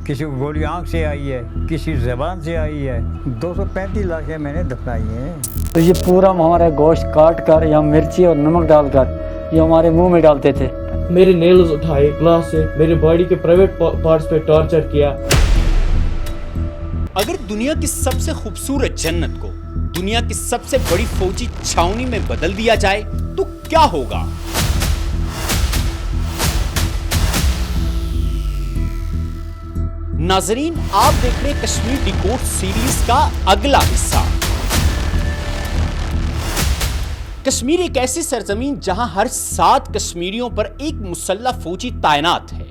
کسی کو گولی آنکھ سے آئی ہے، کسی زبان سے آئی ہے. 235 لاشیں میں نے دفنائی ہیں. تو یہ پورا ہمارا گوشت کاٹ کر یا مرچی اور نمک ڈال کر یہ ہمارے منہ میں ڈالتے تھے. میرے نیلز اٹھائے گلاس سے، میرے باڈی کے پرائیویٹ پارٹس پہ ٹارچر کیا. اگر دنیا کی سب سے خوبصورت جنت کو دنیا کی سب سے بڑی فوجی چھاونی میں بدل دیا جائے تو کیا ہوگا؟ ناظرین، آپ دیکھ رہے کشمیر ڈیکوڈ سیریز کا اگلا حصہ. کشمیر ایک ایسی سرزمین جہاں ہر 7 کشمیریوں پر ایک مسلح فوجی تعینات ہے،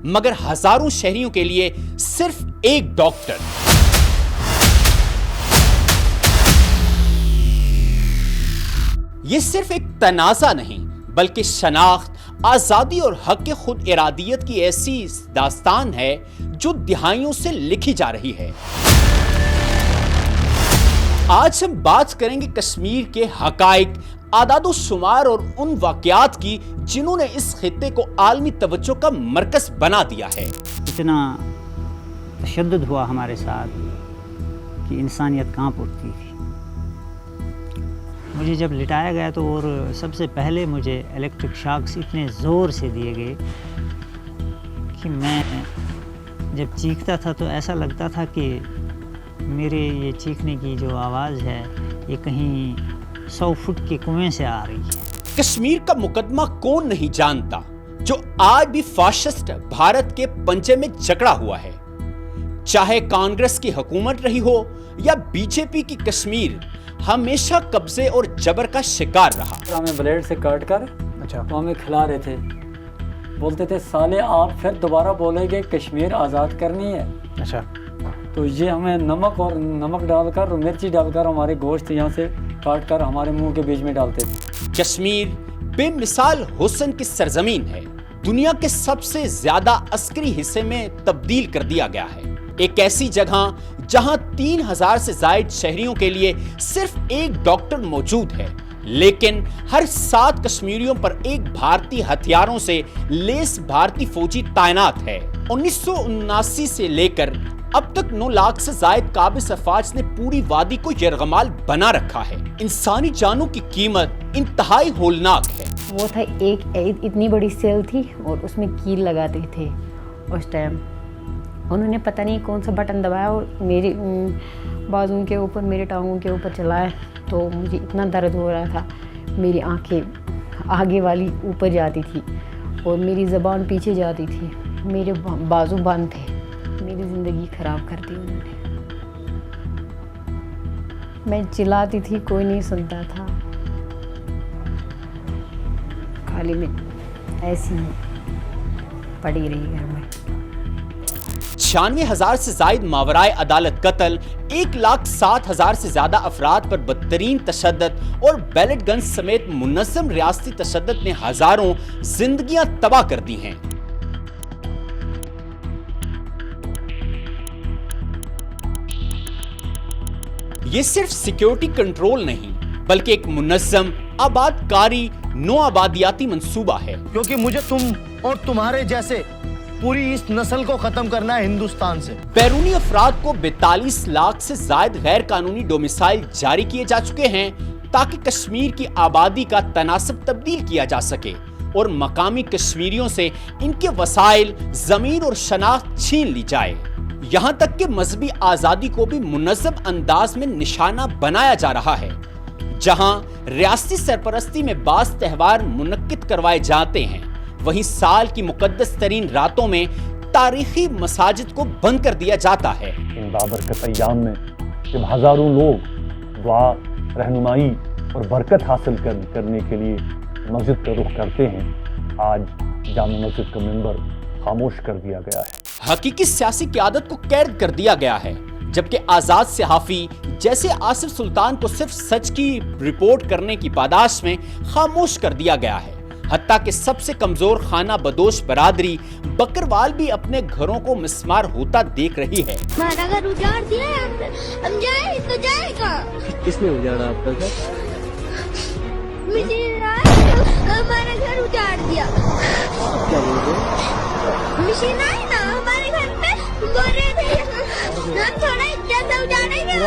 مگر ہزاروں شہریوں کے لیے صرف ایک ڈاکٹر. یہ صرف ایک تنازع نہیں بلکہ شناخت، آزادی اور حق خود ارادیت کی ایسی داستان ہے جو دہائیوں سے لکھی جا رہی ہے. آج ہم بات کریں گے کشمیر کے حقائق، اعداد و شمار اور ان واقعات کی جنہوں نے اس خطے کو عالمی توجہ کا مرکز بنا دیا ہے. اتنا تشدد ہوا ہمارے ساتھ کہ انسانیت کانپ اٹھتی تھی. مجھے جب لٹایا گیا تو اور سب سے پہلے مجھے الیکٹرک شاکس اتنے زور سے دیے گئے کہ میں جب چیختا تھا تو ایسا لگتا تھا کہ میرے یہ چیخنے کی جو آواز ہے یہ کہیں 100 فٹ کے کنویں سے آ رہی ہے. کشمیر کا مقدمہ کون نہیں جانتا جو آج بھی فاشسٹ بھارت کے پنجے میں جکڑا ہوا ہے. چاہے کانگریس کی حکومت رہی ہو یا بی جے پی کی، کشمیر ہمیشہ قبضے اور جبر کا شکار رہا. ہمیں بلیڈ سے کاٹ کر تو ہمیں کھلا رہے تھے. بولتے تھے سالے آپ پھر دوبارہ بولیں گے کشمیر آزاد کرنی ہے. اچھا. تو یہ ہمیں نمک ڈال کر اور مرچی ڈال کر ہمارے گوشت یہاں سے کاٹ کر ہمارے منہ کے بیچ میں ڈالتے تھے. کشمیر بے مثال حسن کی سرزمین ہے. دنیا کے سب سے زیادہ عسکری حصے میں تبدیل کر دیا گیا ہے. ایک ایسی جگہ جہاں 3000 سے زائد شہریوں کے لیے صرف ایک ڈاکٹر موجود ہے، لیکن ہر 7 کشمیریوں پر ایک بھارتی ہتھیاروں سے لیس بھارتی فوجی تعینات ہے. 1979 سے لے کر اب تک 9 لاکھ سے زائد قابض افواج نے پوری وادی کو یرغمال بنا رکھا ہے. انسانی جانوں کی قیمت انتہائی ہولناک ہے. وہ تھا ایک اتنی بڑی سیل تھی اور اس میں کیل لگاتے تھے. اس ٹائم انہوں نے پتہ نہیں کون سا بٹن دبایا اور میری بازوں کے اوپر، میرے ٹانگوں کے اوپر چلایا تو مجھے اتنا درد ہو رہا تھا. میری آنکھیں آگے والی اوپر جاتی تھی اور میری زبان پیچھے جاتی تھی. میرے بازو بند تھے. میری زندگی خراب کر دی انہوں نے. میں چلاتی تھی، کوئی نہیں سنتا تھا. خالی میں ایسی پڑی رہی گھر میں. 96,000 سے زائد ماورائے عدالت قتل، 1,07,000 سے زیادہ افراد پر بدترین تشدد اور بیلٹ گنز سمیت منظم ریاستی تشدد نے ہزاروں زندگیاں تباہ کر دی ہیں. یہ صرف سیکیورٹی کنٹرول نہیں بلکہ ایک منظم آباد کاری نو آبادیاتی منصوبہ ہے. کیونکہ مجھے تم اور تمہارے جیسے پوری اس نسل کو ختم کرنا ہے ہندوستان سے. بیرونی افراد کو 42 لاکھ سے زائد غیر قانونی ڈومیسائل جاری کیے جا چکے ہیں تاکہ کشمیر کی آبادی کا تناسب تبدیل کیا جا سکے اور مقامی کشمیریوں سے ان کے وسائل، زمین اور شناخت چھین لی جائے. یہاں تک کہ مذہبی آزادی کو بھی منظم انداز میں نشانہ بنایا جا رہا ہے. جہاں ریاستی سرپرستی میں بعض تہوار منعقد کروائے جاتے ہیں، وہیں سال کی مقدس ترین راتوں میں تاریخی مساجد کو بند کر دیا جاتا ہے. ان بابرکت ایام میں جب ہزاروں لوگ دعا، رہنمائی اور برکت حاصل کرنے کے لیے مسجد کا رخ کرتے ہیں، آج جامع مسجد کا منبر خاموش کر دیا گیا ہے. حقیقی سیاسی قیادت کو قید کر دیا گیا ہے، جبکہ آزاد صحافی جیسے آصف سلطان کو صرف سچ کی رپورٹ کرنے کی پاداش میں خاموش کر دیا گیا ہے. حتیٰ کہ سب سے کمزور خانہ بدوش برادری بکروال بھی اپنے گھروں کو مسمار ہوتا دیکھ رہی ہے. ہمارا گھر اجاڑ دیا ہے، ہم جائیں تو جائے گا. کس نے اجاڑا آپ کا گھر؟ مشین ہمارا گھر اجاڑ دیا. کیا بول رہے ہیں؟ مشین آئی نا ہمارے گھر پہ،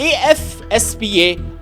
AFSPA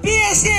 PSA,